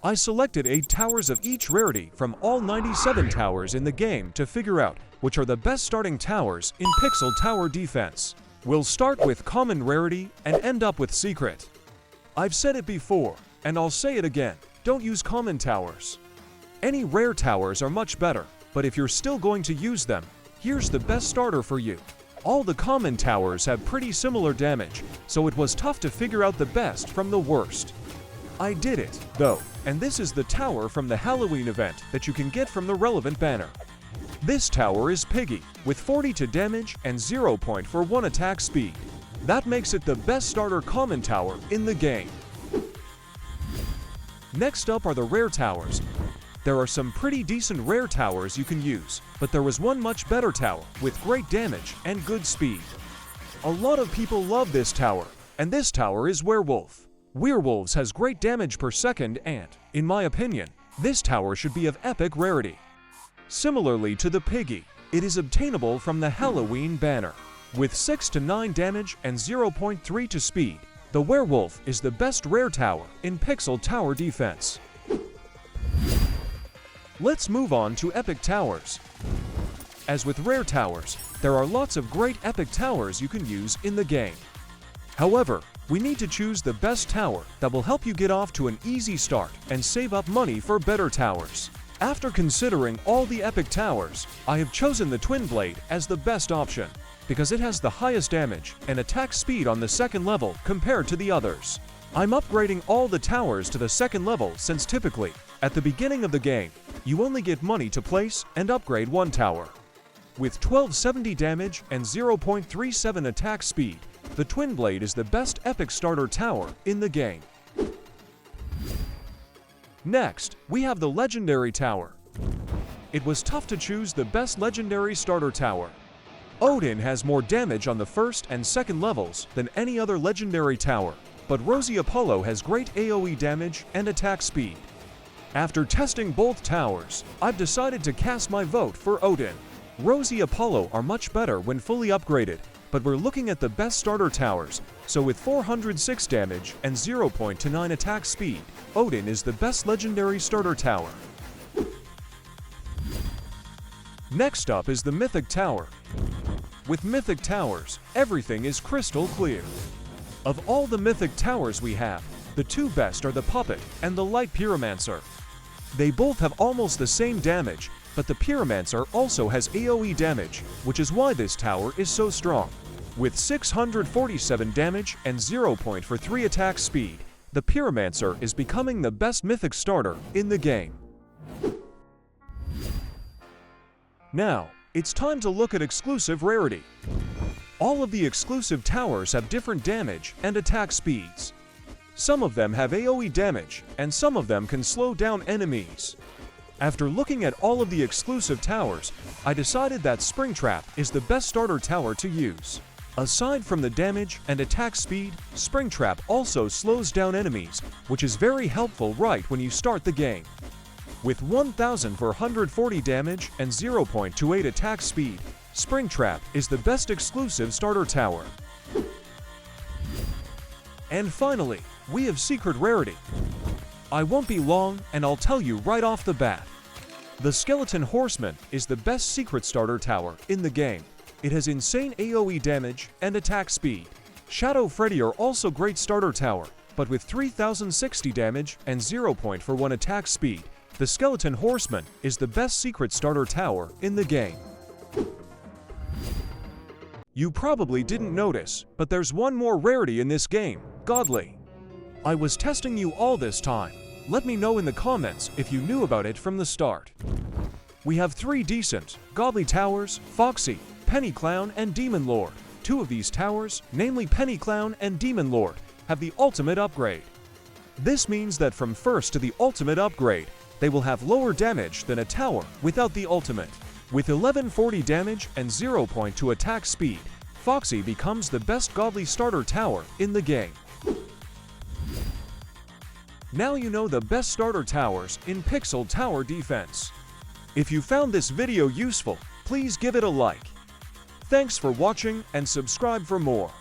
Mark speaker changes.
Speaker 1: I selected 8 towers of each rarity from all 97 towers in the game to figure out which are the best starting towers in Pixel Tower Defense. We'll start with common rarity and end up with secret. I've said it before, and I'll say it again, don't use common towers. Any rare towers are much better, but if you're still going to use them, here's the best starter for you. All the common towers have pretty similar damage, so it was tough to figure out the best from the worst. I did it, though, and this is the tower from the Halloween event that you can get from the relevant banner. This tower is Piggy, with 42 damage and 0 point for 1 attack speed. That makes it the best starter common tower in the game. Next up are the rare towers. There are some pretty decent rare towers you can use, but there was one much better tower with great damage and good speed. A lot of people love this tower, and this tower is Werewolf. Werewolves has great damage per second and, in my opinion, this tower should be of epic rarity. Similarly to the Piggy, it is obtainable from the Halloween banner. With 6 to 9 damage and 0.3 to speed, the Werewolf is the best rare tower in Pixel Tower Defense. Let's move on to epic towers. As with rare towers, there are lots of great epic towers you can use in the game. However, we need to choose the best tower that will help you get off to an easy start and save up money for better towers. After considering all the epic towers, I have chosen the Twin Blade as the best option, because it has the highest damage and attack speed on the second level compared to the others. I'm upgrading all the towers to the second level since typically, at the beginning of the game, you only get money to place and upgrade one tower. With 1270 damage and 0.37 attack speed, the Twin Blade is the best epic starter tower in the game. Next, we have the Legendary Tower. It was tough to choose the best Legendary starter tower. Odin has more damage on the first and second levels than any other Legendary tower, but Rosie Apollo has great AoE damage and attack speed. After testing both towers, I've decided to cast my vote for Odin. Rosie Apollo are much better when fully upgraded, but we're looking at the best starter towers, so with 406 damage and 0.29 attack speed, Odin is the best legendary starter tower. Next up is the Mythic Tower. With Mythic Towers, everything is crystal clear. Of all the Mythic Towers we have, the two best are the Puppet and the Light Pyromancer. They both have almost the same damage, but the Pyromancer also has AoE damage, which is why this tower is so strong. With 647 damage and 0 point for 3 attack speed, the Pyromancer is becoming the best mythic starter in the game. Now, it's time to look at exclusive rarity. All of the exclusive towers have different damage and attack speeds. Some of them have AoE damage, and some of them can slow down enemies. After looking at all of the exclusive towers, I decided that Springtrap is the best starter tower to use. Aside from the damage and attack speed, Springtrap also slows down enemies, which is very helpful right when you start the game. With 1,440 damage and 0.28 attack speed, Springtrap is the best exclusive starter tower. And finally, we have secret rarity. I won't be long and I'll tell you right off the bat. The Skeleton Horseman is the best secret starter tower in the game. It has insane AoE damage and attack speed. Shadow Freddy are also great starter tower, but with 3,060 damage and 0 point for 1 attack speed, the Skeleton Horseman is the best secret starter tower in the game. You probably didn't notice, but there's one more rarity in this game, Godly. I was testing you all this time. Let me know in the comments if you knew about it from the start. We have 3 decent, Godly towers, Foxy, Penny Clown, and Demon Lord. 2 of these towers, namely Penny Clown and Demon Lord, have the ultimate upgrade. This means that from first to the ultimate upgrade, they will have lower damage than a tower without the ultimate. With 1140 damage and 0.2 attack speed, Foxy becomes the best Godly starter tower in the game. Now you know the best starter towers in Pixel Tower Defense. If you found this video useful, please give it a like. Thanks for watching and subscribe for more.